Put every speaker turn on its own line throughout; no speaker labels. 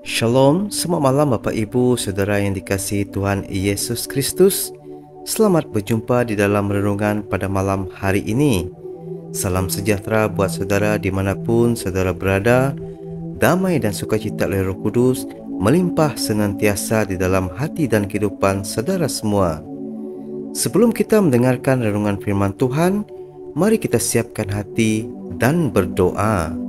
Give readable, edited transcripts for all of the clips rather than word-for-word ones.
Shalom, selamat malam Bapak Ibu, Saudara yang dikasihi Tuhan Yesus Kristus. Selamat berjumpa di dalam renungan pada malam hari ini. Salam sejahtera buat saudara dimanapun saudara berada. Damai dan sukacita oleh Roh Kudus melimpah senantiasa di dalam hati dan kehidupan saudara semua. Sebelum kita mendengarkan renungan firman Tuhan, mari kita siapkan hati dan berdoa.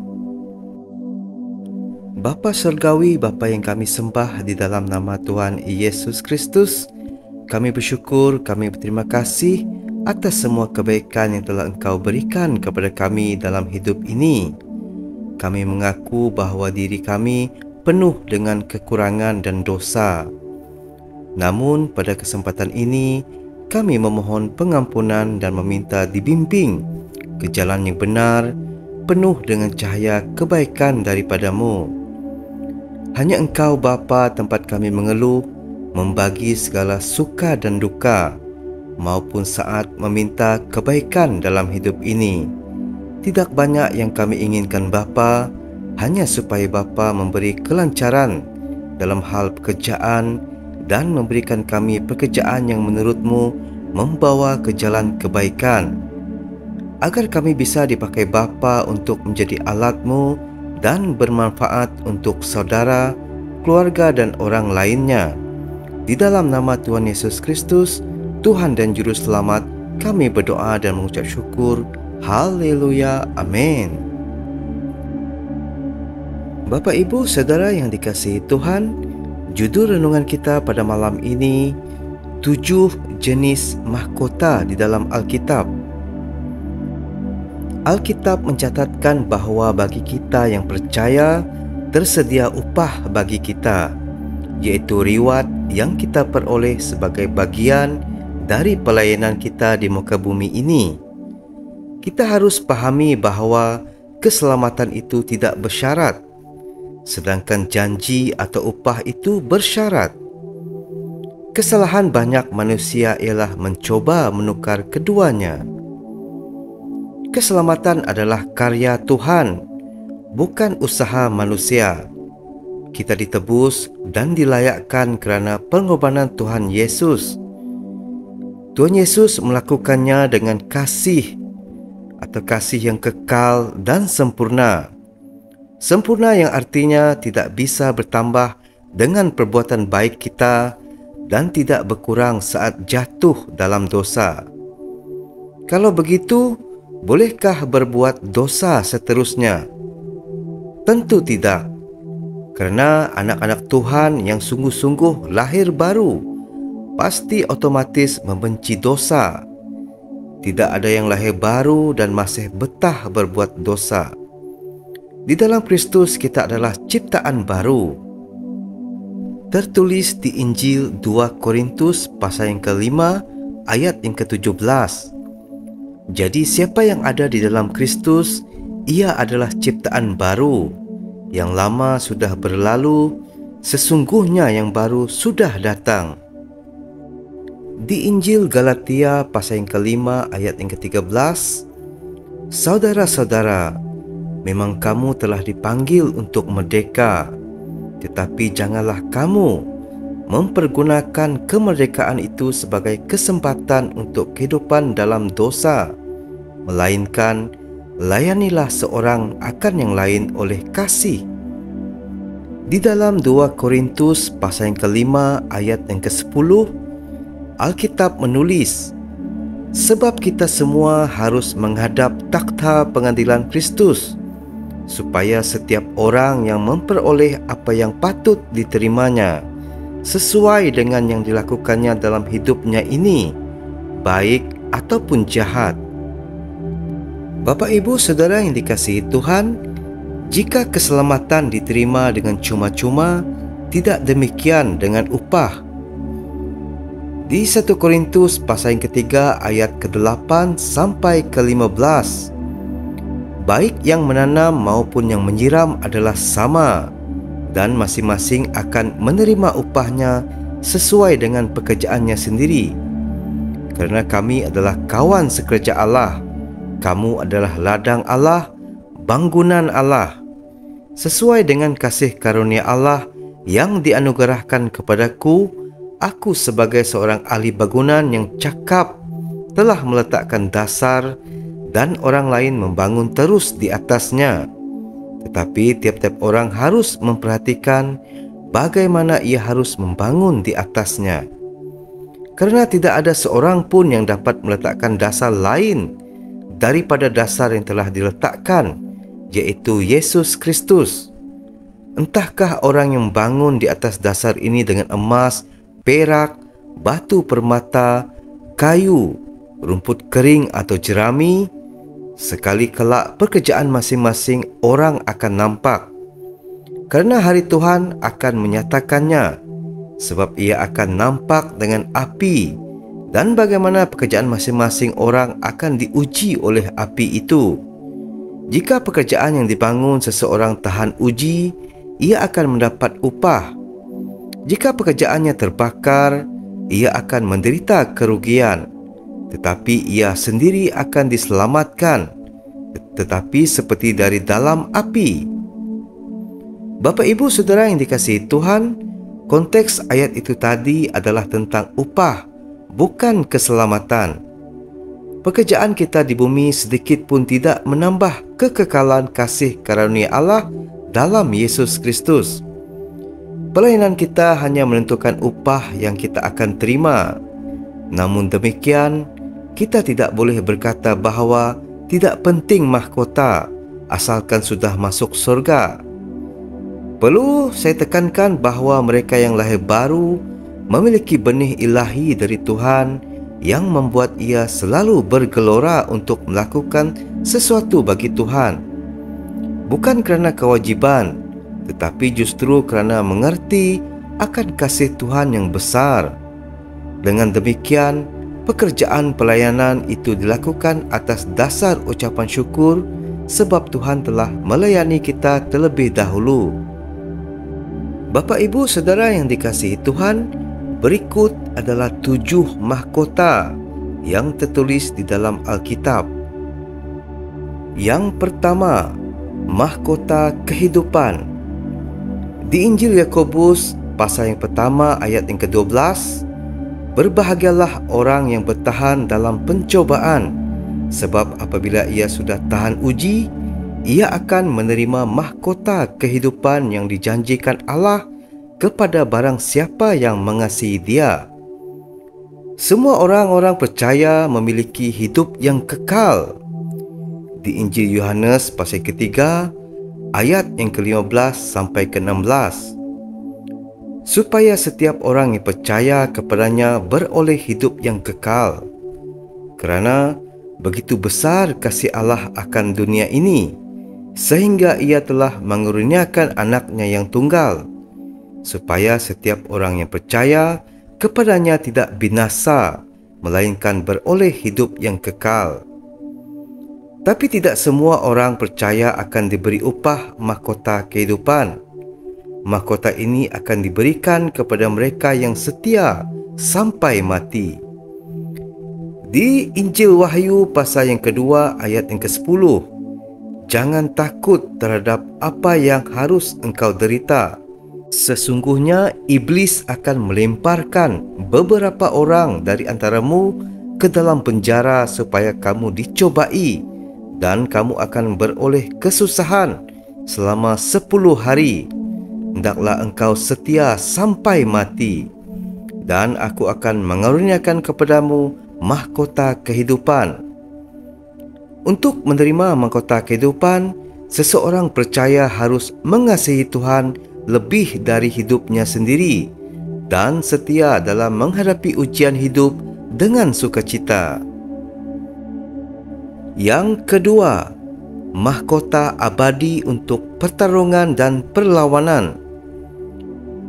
Bapa Surgawi, Bapa yang kami sembah di dalam nama Tuhan Yesus Kristus, kami bersyukur, kami berterima kasih atas semua kebaikan yang telah Engkau berikan kepada kami dalam hidup ini. Kami mengaku bahawa diri kami penuh dengan kekurangan dan dosa. Namun pada kesempatan ini, kami memohon pengampunan dan meminta dibimbing ke jalan yang benar, penuh dengan cahaya kebaikan daripada-Mu. Hanya Engkau Bapa tempat kami mengeluh, membagi segala suka dan duka, maupun saat meminta kebaikan dalam hidup ini. Tidak banyak yang kami inginkan Bapa, hanya supaya Bapa memberi kelancaran dalam hal pekerjaan dan memberikan kami pekerjaan yang menurut-Mu membawa ke jalan kebaikan, agar kami bisa dipakai Bapa untuk menjadi alat-Mu dan bermanfaat untuk saudara, keluarga dan orang lainnya. Di dalam nama Tuhan Yesus Kristus, Tuhan dan Juru Selamat, kami berdoa dan mengucap syukur. Haleluya, amin. Bapak Ibu Saudara yang dikasihi Tuhan, judul renungan kita pada malam ini, 7 jenis mahkota di dalam Alkitab. Alkitab mencatatkan bahawa bagi kita yang percaya, tersedia upah bagi kita, iaitu reward yang kita peroleh sebagai bagian dari pelayanan kita di muka bumi ini. Kita harus pahami bahawa keselamatan itu tidak bersyarat, sedangkan janji atau upah itu bersyarat. Kesalahan banyak manusia ialah mencoba menukar keduanya. Keselamatan adalah karya Tuhan, bukan usaha manusia. Kita ditebus dan dilayakkan kerana pengorbanan Tuhan Yesus. Tuhan Yesus melakukannya dengan kasih atau kasih yang kekal dan sempurna. Sempurna yang artinya tidak bisa bertambah dengan perbuatan baik kita dan tidak berkurang saat jatuh dalam dosa. Kalau begitu, bolehkah berbuat dosa seterusnya? Tentu tidak, kerana anak-anak Tuhan yang sungguh-sungguh lahir baru pasti otomatis membenci dosa. Tidak ada yang lahir baru dan masih betah berbuat dosa. Di dalam Kristus kita adalah ciptaan baru. Tertulis di Injil 2 Korintus pasal yang ke-5 ayat yang ke-17. Jadi siapa yang ada di dalam Kristus, ia adalah ciptaan baru. Yang lama sudah berlalu, sesungguhnya yang baru sudah datang. Di Injil Galatia pasal yang ke-5 ayat yang ke-13, saudara-saudara, memang kamu telah dipanggil untuk merdeka, tetapi janganlah kamu mempergunakan kemerdekaan itu sebagai kesempatan untuk kehidupan dalam dosa, melainkan layanilah seorang akan yang lain oleh kasih. Di dalam 2 Korintus pasal yang ke-5 ayat yang ke-10, Alkitab menulis, sebab kita semua harus menghadap takhta pengadilan Kristus, supaya setiap orang yang memperoleh apa yang patut diterimanya sesuai dengan yang dilakukannya dalam hidupnya ini, baik ataupun jahat. Bapak Ibu Saudara yang dikasihi Tuhan, jika keselamatan diterima dengan cuma-cuma, tidak demikian dengan upah. Di 1 Korintus pasal yang ke-3 ayat ke-8 sampai ke-15, baik yang menanam maupun yang menyiram adalah sama, dan masing-masing akan menerima upahnya sesuai dengan pekerjaannya sendiri. Kerana kami adalah kawan sekerja Allah, kamu adalah ladang Allah, bangunan Allah. Sesuai dengan kasih karunia Allah yang dianugerahkan kepadaku, aku sebagai seorang ahli bangunan yang cakap telah meletakkan dasar dan orang lain membangun terus di atasnya. Tetapi tiap-tiap orang harus memperhatikan bagaimana ia harus membangun di atasnya. Karena tidak ada seorang pun yang dapat meletakkan dasar lain daripada dasar yang telah diletakkan, yaitu Yesus Kristus. Entahkah orang yang bangun di atas dasar ini dengan emas, perak, batu permata, kayu, rumput kering atau jerami, sekali kelak pekerjaan masing-masing orang akan nampak. Kerana hari Tuhan akan menyatakannya, sebab ia akan nampak dengan api, dan bagaimana pekerjaan masing-masing orang akan diuji oleh api itu. Jika pekerjaan yang dibangun seseorang tahan uji, ia akan mendapat upah. Jika pekerjaannya terbakar, ia akan menderita kerugian, tetapi ia sendiri akan diselamatkan, tetapi seperti dari dalam api. Bapa, Ibu, Saudara yang dikasihi Tuhan, konteks ayat itu tadi adalah tentang upah, bukan keselamatan. Pekerjaan kita di bumi sedikit pun tidak menambah kekekalan kasih karunia Allah dalam Yesus Kristus. Pelayanan kita hanya menentukan upah yang kita akan terima. Namun demikian, kita tidak boleh berkata bahawa tidak penting mahkota asalkan sudah masuk surga. Perlu saya tekankan bahawa mereka yang lahir baru memiliki benih ilahi dari Tuhan yang membuat ia selalu bergelora untuk melakukan sesuatu bagi Tuhan. Bukan kerana kewajiban, tetapi justru kerana mengerti akan kasih Tuhan yang besar. Dengan demikian, pekerjaan pelayanan itu dilakukan atas dasar ucapan syukur sebab Tuhan telah melayani kita terlebih dahulu. Bapa, Ibu, Saudara yang dikasihi Tuhan, berikut adalah 7 mahkota yang tertulis di dalam Alkitab. Yang pertama, mahkota kehidupan. Di Injil Yakobus pasal yang pertama ayat yang ke-12, berbahagialah orang yang bertahan dalam pencobaan, sebab apabila ia sudah tahan uji, ia akan menerima mahkota kehidupan yang dijanjikan Allah kepada barang siapa yang mengasihi Dia. Semua orang-orang percaya memiliki hidup yang kekal. Di Injil Yohanes pasal ketiga ayat yang ke-15 sampai ke-16, supaya setiap orang yang percaya kepadanya beroleh hidup yang kekal. Kerana begitu besar kasih Allah akan dunia ini, sehingga ia telah mengurniakan anaknya yang tunggal, supaya setiap orang yang percaya kepadanya tidak binasa, melainkan beroleh hidup yang kekal. Tapi tidak semua orang percaya akan diberi upah mahkota kehidupan. Mahkota ini akan diberikan kepada mereka yang setia sampai mati. Di Injil Wahyu pasal yang kedua ayat yang ke-10, jangan takut terhadap apa yang harus engkau derita. Sesungguhnya iblis akan melemparkan beberapa orang dari antaramu ke dalam penjara supaya kamu dicobai, dan kamu akan beroleh kesusahan selama 10 hari. Hendaklah engkau setia sampai mati, dan aku akan mengaruniakan kepadamu mahkota kehidupan. Untuk menerima mahkota kehidupan, seseorang percaya harus mengasihi Tuhan lebih dari hidupnya sendiri dan setia dalam menghadapi ujian hidup dengan sukacita. Yang kedua, mahkota abadi untuk pertarungan dan perlawanan.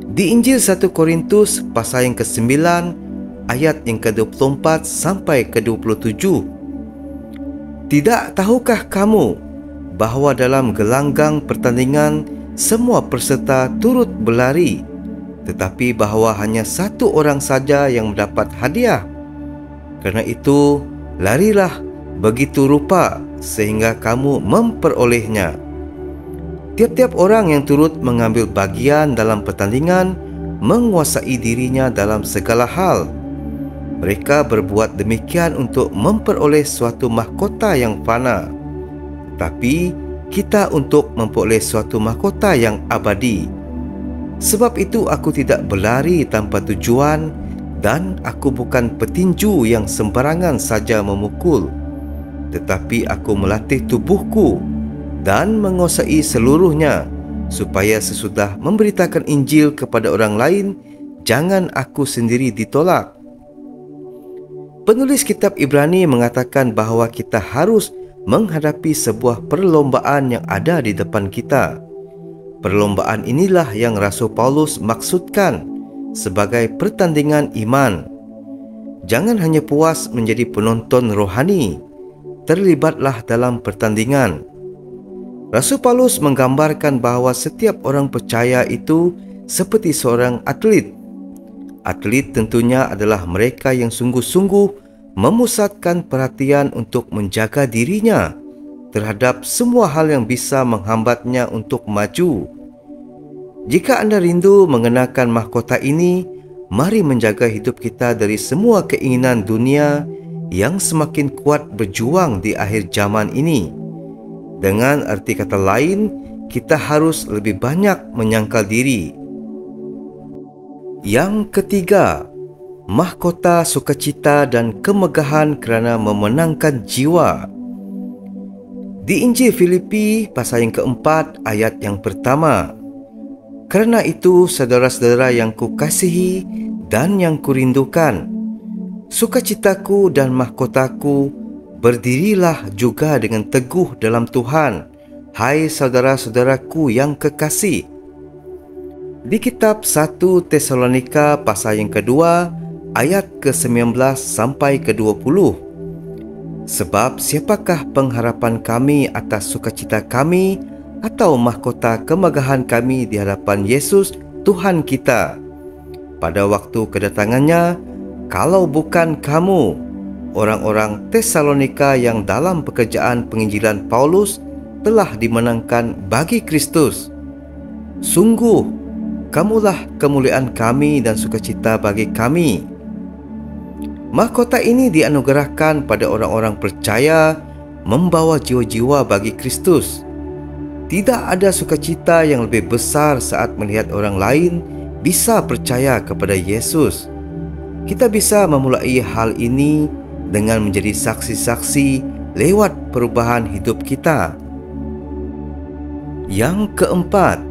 Di Injil 1 Korintus pasal yang ke-9 ayat yang ke-24 sampai ke-27, tidak tahukah kamu bahawa dalam gelanggang pertandingan semua peserta turut berlari, tetapi bahawa hanya satu orang saja yang mendapat hadiah? Kerana itu, larilah begitu rupa sehingga kamu memperolehnya. Tiap-tiap orang yang turut mengambil bagian dalam pertandingan menguasai dirinya dalam segala hal. Mereka berbuat demikian untuk memperoleh suatu mahkota yang fana, tapi kita untuk memperoleh suatu mahkota yang abadi. Sebab itu aku tidak berlari tanpa tujuan, dan aku bukan petinju yang sembarangan saja memukul, tetapi aku melatih tubuhku dan menguasai seluruhnya, supaya sesudah memberitakan Injil kepada orang lain, jangan aku sendiri ditolak. Penulis kitab Ibrani mengatakan bahawa kita harus menghadapi sebuah perlombaan yang ada di depan kita. Perlombaan inilah yang Rasul Paulus maksudkan sebagai pertandingan iman. Jangan hanya puas menjadi penonton rohani, terlibatlah dalam pertandingan. Rasul Paulus menggambarkan bahawa setiap orang percaya itu seperti seorang atlet. Atlet tentunya adalah mereka yang sungguh-sungguh memusatkan perhatian untuk menjaga dirinya terhadap semua hal yang bisa menghambatnya untuk maju. Jika anda rindu mengenakan mahkota ini, mari menjaga hidup kita dari semua keinginan dunia yang semakin kuat berjuang di akhir zaman ini. Dengan arti kata lain, kita harus lebih banyak menyangkal diri. Yang ketiga, mahkota sukacita dan kemegahan kerana memenangkan jiwa. Di Injil Filipi pasal yang keempat ayat yang pertama, "Kerana itu saudara-saudara yang kukasihi dan yang kurindukan, sukacitaku dan mahkotaku, berdirilah juga dengan teguh dalam Tuhan, hai saudara-saudaraku yang kekasih." Di kitab 1 Tesalonika pasal yang kedua ayat ke-19 sampai ke-20, "Sebab siapakah pengharapan kami atas sukacita kami atau mahkota kemegahan kami di hadapan Yesus Tuhan kita pada waktu kedatangannya, kalau bukan kamu, orang-orang Tesalonika yang dalam pekerjaan penginjilan Paulus telah dimenangkan bagi Kristus. Sungguh, kamulah kemuliaan kami dan sukacita bagi kami." Mahkota ini dianugerahkan pada orang-orang percaya membawa jiwa-jiwa bagi Kristus. Tidak ada sukacita yang lebih besar saat melihat orang lain bisa percaya kepada Yesus. Kita bisa memulai hal ini dengan menjadi saksi-saksi lewat perubahan hidup kita. Yang keempat,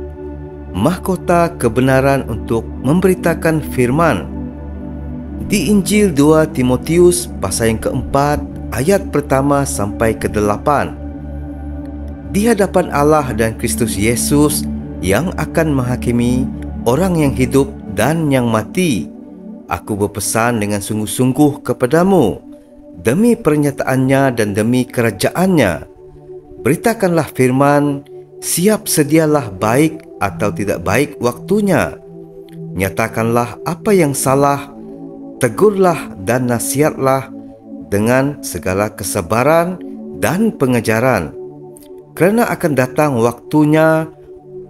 mahkota kebenaran untuk memberitakan firman. Di Injil 2 Timotius pasal yang keempat ayat pertama sampai ke-8, "Di hadapan Allah dan Kristus Yesus yang akan menghakimi orang yang hidup dan yang mati, aku berpesan dengan sungguh-sungguh kepadamu, demi pernyataannya dan demi kerajaannya, beritakanlah firman, siap sedialah baik atau tidak baik waktunya. Nyatakanlah apa yang salah, tegurlah dan nasihatlah dengan segala kesabaran dan pengajaran. Kerana akan datang waktunya,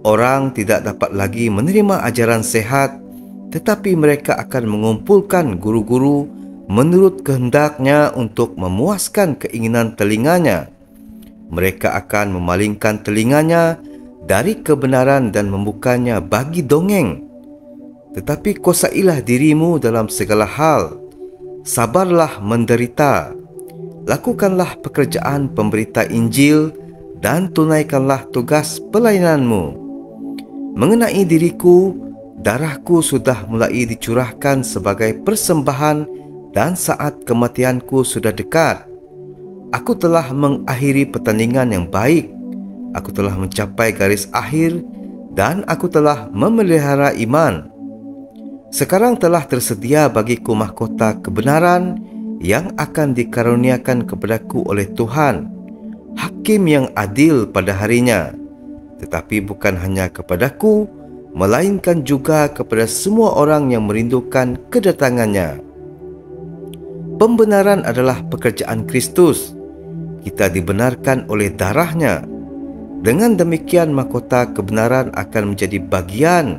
orang tidak dapat lagi menerima ajaran sehat, tetapi mereka akan mengumpulkan guru-guru menurut kehendaknya untuk memuaskan keinginan telinganya. Mereka akan memalingkan telinganya dari kebenaran dan membukanya bagi dongeng. Tetapi kuasailah dirimu dalam segala hal, sabarlah menderita, lakukanlah pekerjaan pemberita Injil dan tunaikanlah tugas pelayananmu. Mengenai diriku, darahku sudah mulai dicurahkan sebagai persembahan dan saat kematianku sudah dekat. Aku telah mengakhiri pertandingan yang baik, aku telah mencapai garis akhir dan aku telah memelihara iman. Sekarang telah tersedia bagiku mahkota kebenaran yang akan dikaruniakan kepadaku oleh Tuhan, Hakim yang adil pada harinya, tetapi bukan hanya kepadaku, melainkan juga kepada semua orang yang merindukan kedatangannya. Pembenaran adalah pekerjaan Kristus. Kita dibenarkan oleh darahnya. Dengan demikian, mahkota kebenaran akan menjadi bagian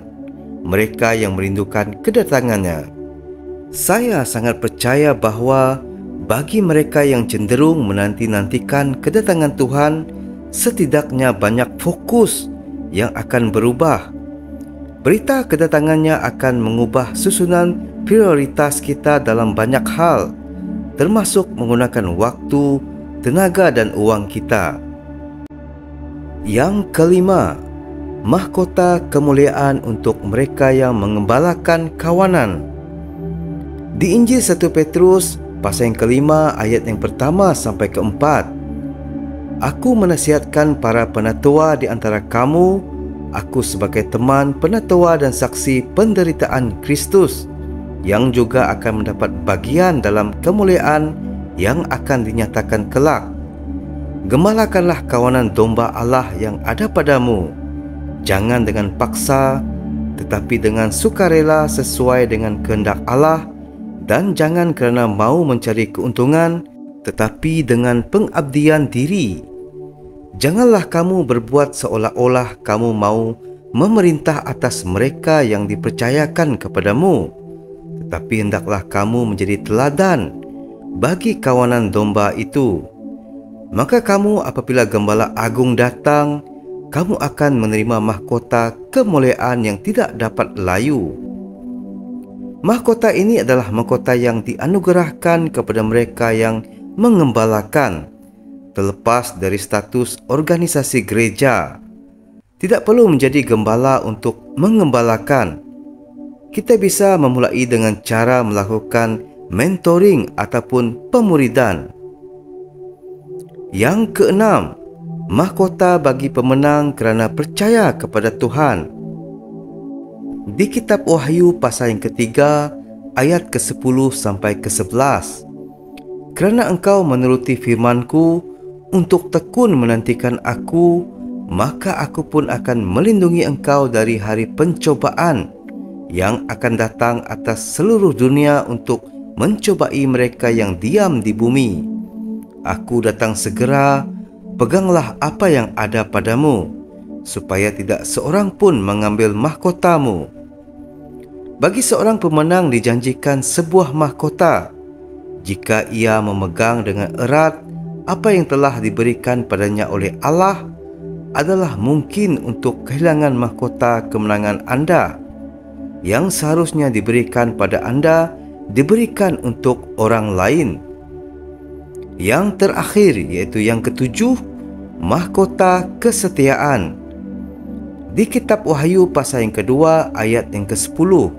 mereka yang merindukan kedatangannya. Saya sangat percaya bahawa bagi mereka yang cenderung menanti-nantikan kedatangan Tuhan, setidaknya banyak fokus yang akan berubah. Berita kedatangannya akan mengubah susunan prioritas kita dalam banyak hal, termasuk menggunakan waktu, tenaga dan uang kita. Yang kelima, mahkota kemuliaan untuk mereka yang mengembalakan kawanan. Di Injil 1 Petrus pasal yang kelima ayat yang pertama sampai keempat, aku menasihatkan para penatua di antara kamu, aku sebagai teman penatua dan saksi penderitaan Kristus, yang juga akan mendapat bagian dalam kemuliaan yang akan dinyatakan kelak. Gembalakanlah kawanan domba Allah yang ada padamu, jangan dengan paksa, tetapi dengan sukarela sesuai dengan kehendak Allah, dan jangan kerana mau mencari keuntungan, tetapi dengan pengabdian diri. Janganlah kamu berbuat seolah-olah kamu mau memerintah atas mereka yang dipercayakan kepadamu, tetapi hendaklah kamu menjadi teladan bagi kawanan domba itu. Maka kamu, apabila Gembala Agung datang, kamu akan menerima mahkota kemuliaan yang tidak dapat layu. Mahkota ini adalah mahkota yang dianugerahkan kepada mereka yang mengembalakan, terlepas dari status organisasi gereja. Tidak perlu menjadi gembala untuk mengembalakan. Kita bisa memulai dengan cara melakukan mentoring ataupun pemuridan. Yang keenam, mahkota bagi pemenang kerana percaya kepada Tuhan. Di kitab Wahyu pasal yang ketiga ayat ke-10 sampai ke-11, kerana engkau menuruti firman-Ku untuk tekun menantikan Aku, maka Aku pun akan melindungi engkau dari hari pencobaan yang akan datang atas seluruh dunia untuk mencobai mereka yang diam di bumi. Aku datang segera, peganglah apa yang ada padamu, supaya tidak seorang pun mengambil mahkotamu. Bagi seorang pemenang dijanjikan sebuah mahkota, jika ia memegang dengan erat apa yang telah diberikan padanya oleh Allah. Adalah mungkin untuk kehilangan mahkota kemenangan anda, yang seharusnya diberikan pada anda, diberikan untuk orang lain. Yang terakhir, yaitu yang ketujuh, mahkota kesetiaan. Di kitab Wahyu pasal yang kedua ayat yang ke-10,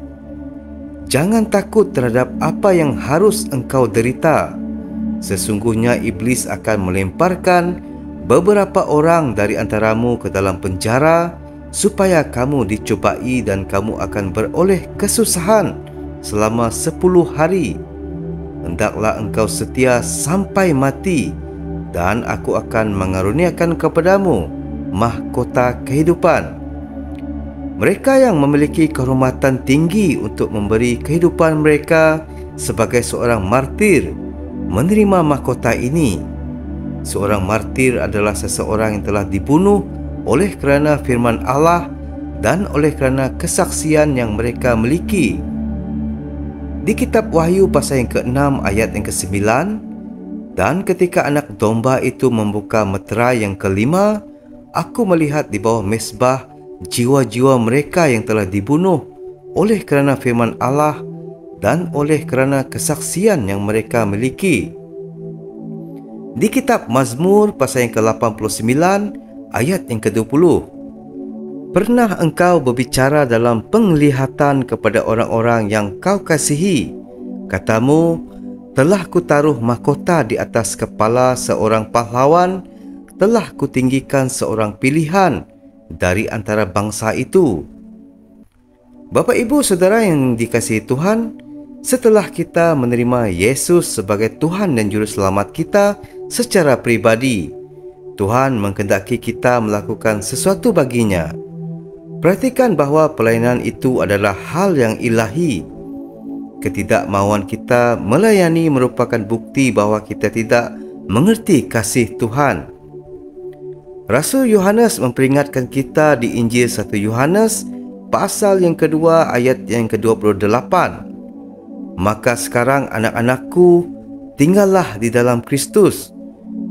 jangan takut terhadap apa yang harus engkau derita. Sesungguhnya iblis akan melemparkan beberapa orang dari antaramu ke dalam penjara, supaya kamu dicobai dan kamu akan beroleh kesusahan selama 10 hari. Hendaklah engkau setia sampai mati, dan aku akan mengaruniakan kepadamu mahkota kehidupan. Mereka yang memiliki kehormatan tinggi untuk memberi kehidupan mereka sebagai seorang martir menerima mahkota ini. Seorang martir adalah seseorang yang telah dibunuh oleh kerana firman Allah dan oleh kerana kesaksian yang mereka miliki. Di kitab Wahyu pasal yang ke-6 ayat yang ke-9, dan ketika anak domba itu membuka meterai yang kelima, aku melihat di bawah mezbah jiwa-jiwa mereka yang telah dibunuh oleh kerana firman Allah dan oleh kerana kesaksian yang mereka miliki. Di kitab Mazmur pasal yang ke-89 ayat yang ke-20, pernah engkau berbicara dalam penglihatan kepada orang-orang yang kau kasihi. Katamu, telah kutaruh mahkota di atas kepala seorang pahlawan, telah kutinggikan seorang pilihan dari antara bangsa itu. Bapa, Ibu, Saudara yang dikasihi Tuhan, setelah kita menerima Yesus sebagai Tuhan dan Juru Selamat kita secara pribadi, Tuhan menghendaki kita melakukan sesuatu baginya. Perhatikan bahawa pelayanan itu adalah hal yang ilahi. Ketidakmauan kita melayani merupakan bukti bahawa kita tidak mengerti kasih Tuhan. Rasul Yohanes memperingatkan kita di Injil 1 Yohanes pasal yang kedua ayat yang ke-28. Maka sekarang anak-anakku, tinggallah di dalam Kristus,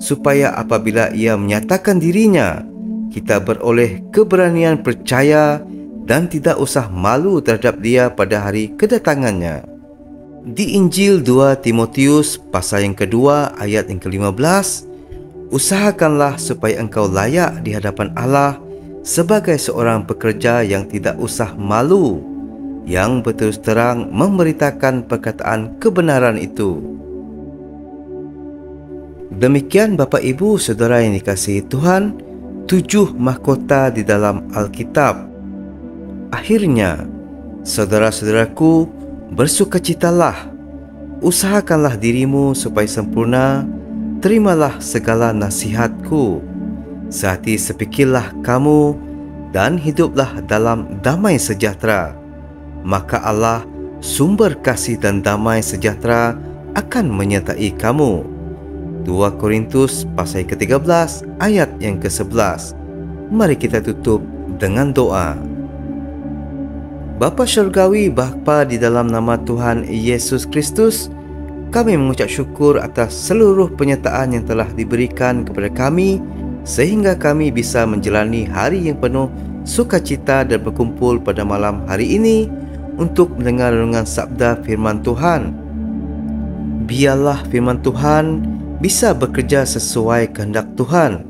supaya apabila ia menyatakan dirinya, kita beroleh keberanian percaya dan tidak usah malu terhadap dia pada hari kedatangannya. Di Injil 2 Timotius pasal yang kedua ayat yang ke-15, usahakanlah supaya engkau layak di hadapan Allah sebagai seorang pekerja yang tidak usah malu, yang berterus terang memberitakan perkataan kebenaran itu. Demikian Bapa Ibu Saudara yang dikasihi Tuhan, 7 mahkota di dalam Alkitab. Akhirnya, saudara-saudaraku, bersukacitalah, usahakanlah dirimu supaya sempurna, terimalah segala nasihatku, sehati sepikirlah kamu, dan hiduplah dalam damai sejahtera. Maka Allah, sumber kasih dan damai sejahtera, akan menyertai kamu. 2 Korintus pasal ke-13 ayat yang ke-11. Mari kita tutup dengan doa. Bapa Syurgawi, Bapa di dalam nama Tuhan Yesus Kristus, kami mengucap syukur atas seluruh penyertaan yang telah diberikan kepada kami sehingga kami bisa menjalani hari yang penuh sukacita dan berkumpul pada malam hari ini untuk mendengar renungan sabda firman Tuhan. Biarlah firman Tuhan bisa bekerja sesuai kehendak Tuhan.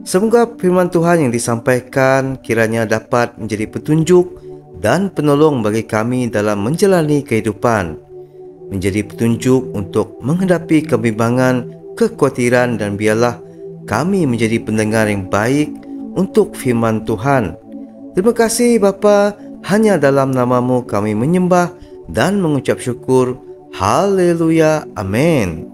Semoga firman Tuhan yang disampaikan kiranya dapat menjadi petunjuk dan penolong bagi kami dalam menjalani kehidupan, menjadi petunjuk untuk menghadapi kebimbangan, kekhawatiran, dan biarlah kami menjadi pendengar yang baik untuk firman Tuhan. Terima kasih Bapa, hanya dalam nama-Mu kami menyembah dan mengucap syukur. Haleluya, amin.